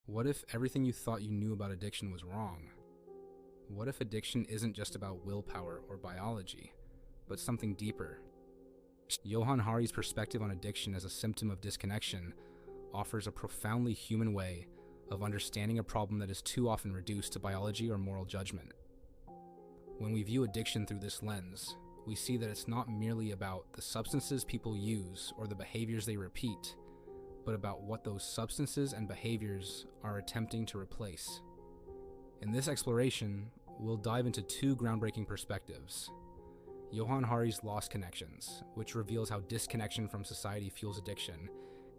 What if everything you thought you knew about addiction was wrong? What if addiction isn't just about willpower or biology, but something deeper? Johann Hari's perspective on addiction as a symptom of disconnection offers a profoundly human way of understanding a problem that is too often reduced to biology or moral judgment. When we view addiction through this lens, we see that it's not merely about the substances people use or the behaviors they repeat, but about what those substances and behaviors are attempting to replace. In this exploration, we'll dive into two groundbreaking perspectives: Johann Hari's Lost Connections, which reveals how disconnection from society fuels addiction,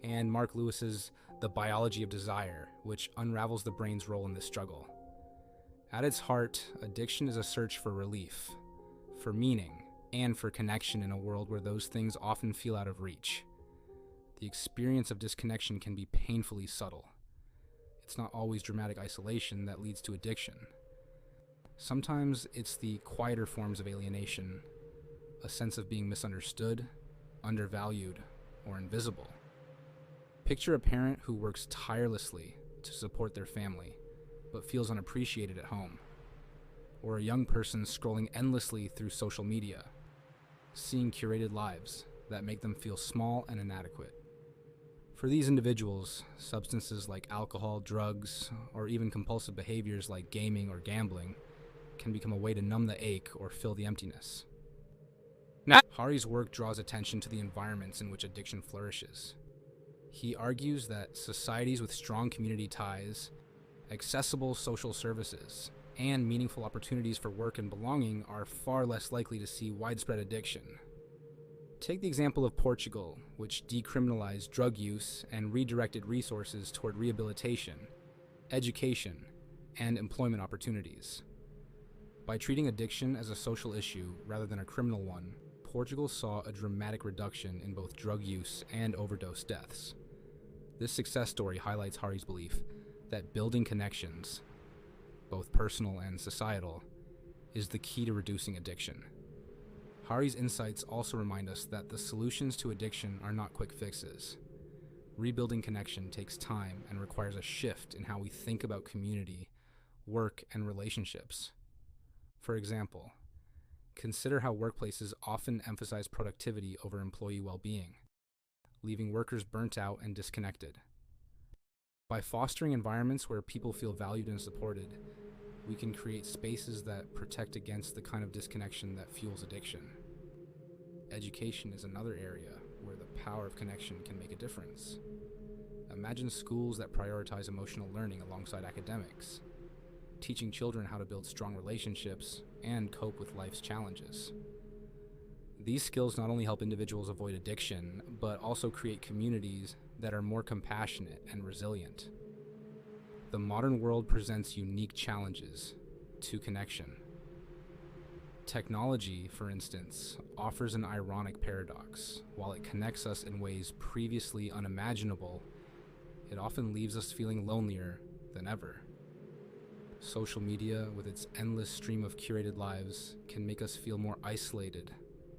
and Marc Lewis's The Biology of Desire, which unravels the brain's role in this struggle. At its heart, addiction is a search for relief, for meaning, and for connection in a world where those things often feel out of reach. The experience of disconnection can be painfully subtle. It's not always dramatic isolation that leads to addiction. Sometimes it's the quieter forms of alienation, a sense of being misunderstood, undervalued, or invisible. Picture a parent who works tirelessly to support their family, but feels unappreciated at home. Or a young person scrolling endlessly through social media, seeing curated lives that make them feel small and inadequate. For these individuals, substances like alcohol, drugs, or even compulsive behaviors like gaming or gambling can become a way to numb the ache or fill the emptiness. Hari's work draws attention to the environments in which addiction flourishes. He argues that societies with strong community ties, accessible social services, and meaningful opportunities for work and belonging are far less likely to see widespread addiction. Take the example of Portugal, which decriminalized drug use and redirected resources toward rehabilitation, education, and employment opportunities. By treating addiction as a social issue rather than a criminal one, Portugal saw a dramatic reduction in both drug use and overdose deaths. This success story highlights Hari's belief that building connections, both personal and societal, is the key to reducing addiction. Hari's insights also remind us that the solutions to addiction are not quick fixes. Rebuilding connection takes time and requires a shift in how we think about community, work, and relationships. For example, consider how workplaces often emphasize productivity over employee well-being, leaving workers burnt out and disconnected. By fostering environments where people feel valued and supported, we can create spaces that protect against the kind of disconnection that fuels addiction. Education is another area where the power of connection can make a difference. Imagine schools that prioritize emotional learning alongside academics, teaching children how to build strong relationships and cope with life's challenges. These skills not only help individuals avoid addiction, but also create communities that are more compassionate and resilient. The modern world presents unique challenges to connection. Technology, for instance, offers an ironic paradox. While it connects us in ways previously unimaginable, it often leaves us feeling lonelier than ever. Social media, with its endless stream of curated lives, can make us feel more isolated,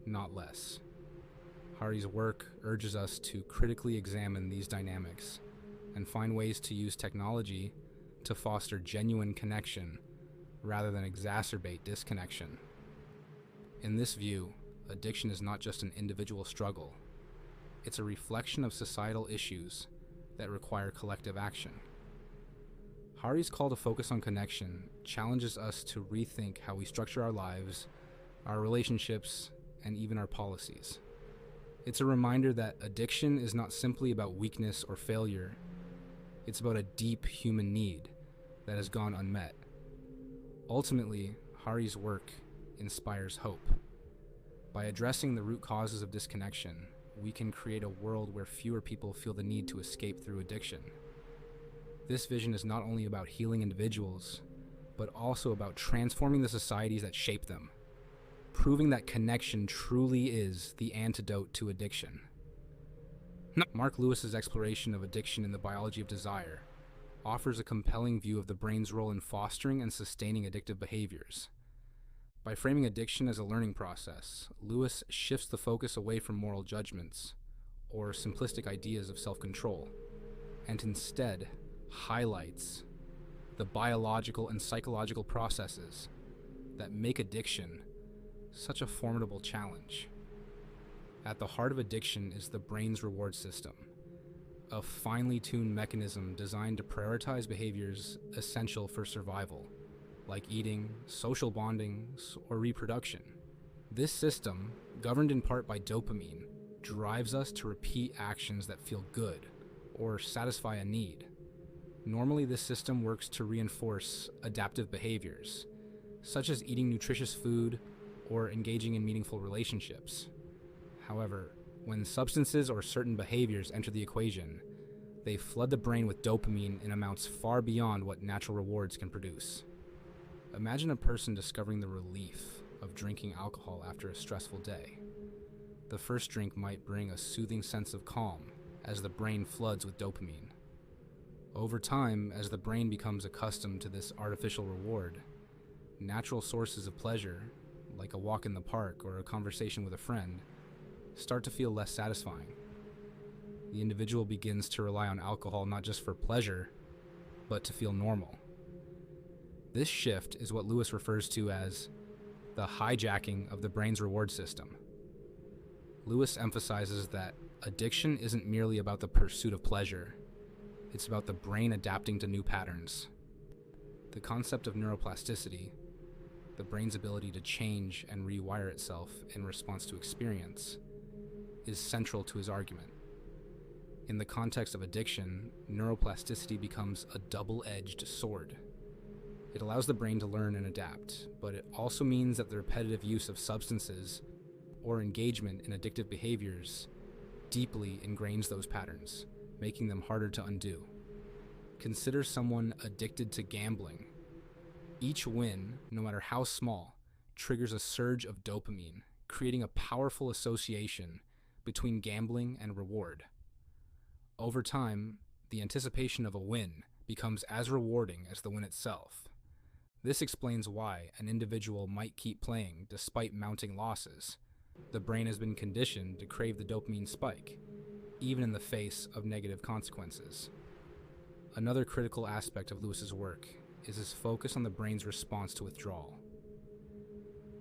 not less. Hari's work urges us to critically examine these dynamics and find ways to use technology to foster genuine connection rather than exacerbate disconnection. In this view, addiction is not just an individual struggle. It's a reflection of societal issues that require collective action. Hari's call to focus on connection challenges us to rethink how we structure our lives, our relationships, and even our policies. It's a reminder that addiction is not simply about weakness or failure. It's about a deep human need that has gone unmet. Ultimately, Hari's work inspires hope. By addressing the root causes of disconnection, we can create a world where fewer people feel the need to escape through addiction. This vision is not only about healing individuals, but also about transforming the societies that shape them, proving that connection truly is the antidote to addiction. Marc Lewis's exploration of addiction in The Biology of Desire offers a compelling view of the brain's role in fostering and sustaining addictive behaviors. By framing addiction as a learning process, Lewis shifts the focus away from moral judgments or simplistic ideas of self-control, and instead highlights the biological and psychological processes that make addiction such a formidable challenge. At the heart of addiction is the brain's reward system, a finely tuned mechanism designed to prioritize behaviors essential for survival, like eating, social bonding, or reproduction. This system, governed in part by dopamine, drives us to repeat actions that feel good or satisfy a need. Normally, this system works to reinforce adaptive behaviors, such as eating nutritious food or engaging in meaningful relationships. However, when substances or certain behaviors enter the equation, they flood the brain with dopamine in amounts far beyond what natural rewards can produce. Imagine a person discovering the relief of drinking alcohol after a stressful day. The first drink might bring a soothing sense of calm as the brain floods with dopamine. Over time, as the brain becomes accustomed to this artificial reward, natural sources of pleasure, like a walk in the park or a conversation with a friend, start to feel less satisfying. The individual begins to rely on alcohol not just for pleasure, but to feel normal. This shift is what Lewis refers to as the hijacking of the brain's reward system. Lewis emphasizes that addiction isn't merely about the pursuit of pleasure, it's about the brain adapting to new patterns. The concept of neuroplasticity, the brain's ability to change and rewire itself in response to experience, is central to his argument. In the context of addiction, neuroplasticity becomes a double-edged sword. It allows the brain to learn and adapt, but it also means that the repetitive use of substances or engagement in addictive behaviors deeply ingrains those patterns, making them harder to undo. Consider someone addicted to gambling. Each win, no matter how small, triggers a surge of dopamine, creating a powerful association between gambling and reward. Over time, the anticipation of a win becomes as rewarding as the win itself. This explains why an individual might keep playing despite mounting losses. The brain has been conditioned to crave the dopamine spike, even in the face of negative consequences. Another critical aspect of Lewis's work is his focus on the brain's response to withdrawal.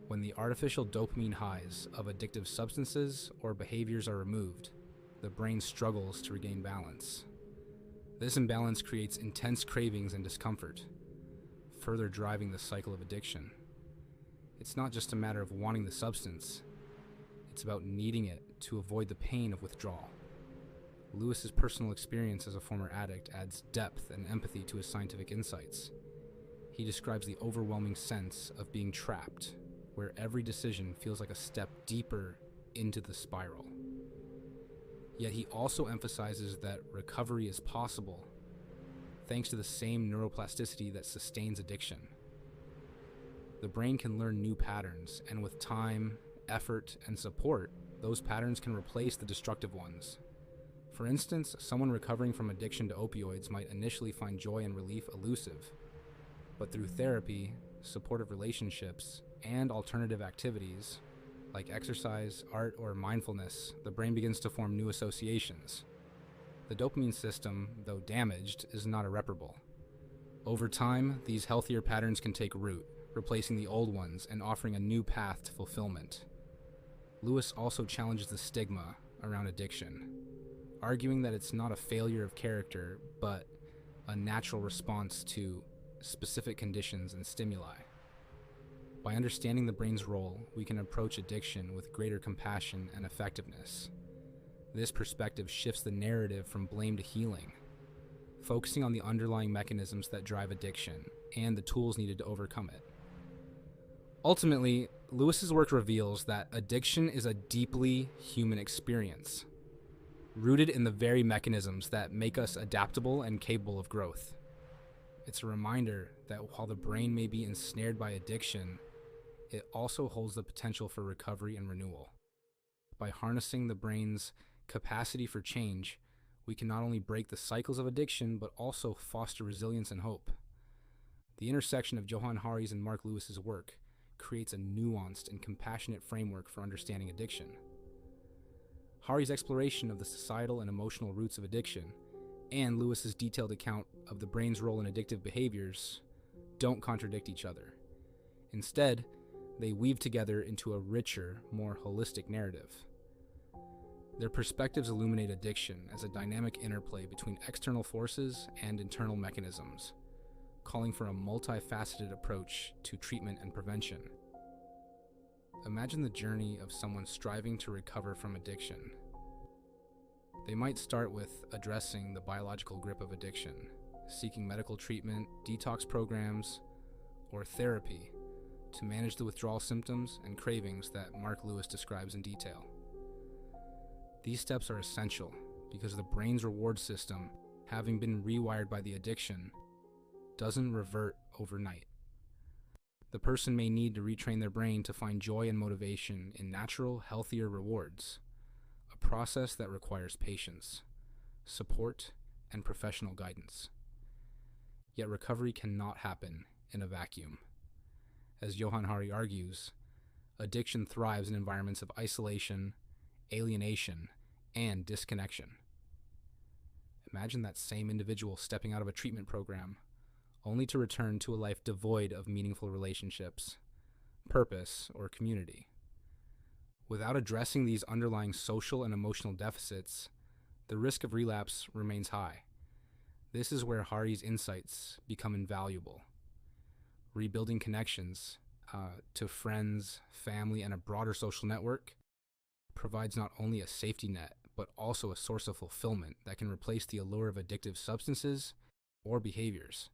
When the artificial dopamine highs of addictive substances or behaviors are removed, the brain struggles to regain balance. This imbalance creates intense cravings and discomfort, further driving the cycle of addiction. It's not just a matter of wanting the substance, it's about needing it to avoid the pain of withdrawal. Lewis's personal experience as a former addict adds depth and empathy to his scientific insights. He describes the overwhelming sense of being trapped, where every decision feels like a step deeper into the spiral. Yet he also emphasizes that recovery is possible, thanks to the same neuroplasticity that sustains addiction. The brain can learn new patterns, and with time, effort, and support, those patterns can replace the destructive ones. For instance, someone recovering from addiction to opioids might initially find joy and relief elusive, but through therapy, supportive relationships, and alternative activities, like exercise, art, or mindfulness, the brain begins to form new associations. The dopamine system, though damaged, is not irreparable. Over time, these healthier patterns can take root, replacing the old ones and offering a new path to fulfillment. Lewis also challenges the stigma around addiction, arguing that it's not a failure of character, but a natural response to specific conditions and stimuli. By understanding the brain's role, we can approach addiction with greater compassion and effectiveness. This perspective shifts the narrative from blame to healing, focusing on the underlying mechanisms that drive addiction and the tools needed to overcome it. Ultimately, Lewis's work reveals that addiction is a deeply human experience, rooted in the very mechanisms that make us adaptable and capable of growth. It's a reminder that while the brain may be ensnared by addiction, it also holds the potential for recovery and renewal. By harnessing the brain's capacity for change, we can not only break the cycles of addiction, but also foster resilience and hope. The intersection of Johann Hari's and Marc Lewis's work creates a nuanced and compassionate framework for understanding addiction. Hari's exploration of the societal and emotional roots of addiction and Lewis's detailed account of the brain's role in addictive behaviors don't contradict each other. Instead, they weave together into a richer, more holistic narrative. Their perspectives illuminate addiction as a dynamic interplay between external forces and internal mechanisms, calling for a multifaceted approach to treatment and prevention. Imagine the journey of someone striving to recover from addiction. They might start with addressing the biological grip of addiction, seeking medical treatment, detox programs, or therapy to manage the withdrawal symptoms and cravings that Marc Lewis describes in detail. These steps are essential because the brain's reward system, having been rewired by the addiction, doesn't revert overnight. The person may need to retrain their brain to find joy and motivation in natural, healthier rewards, a process that requires patience, support, and professional guidance. Yet recovery cannot happen in a vacuum. As Johann Hari argues, addiction thrives in environments of isolation, alienation, and disconnection. Imagine that same individual stepping out of a treatment program, only to return to a life devoid of meaningful relationships, purpose, or community. Without addressing these underlying social and emotional deficits, the risk of relapse remains high. This is where Hari's insights become invaluable. Rebuilding connections to friends, family, and a broader social network provides not only a safety net, but also a source of fulfillment that can replace the allure of addictive substances or behaviors.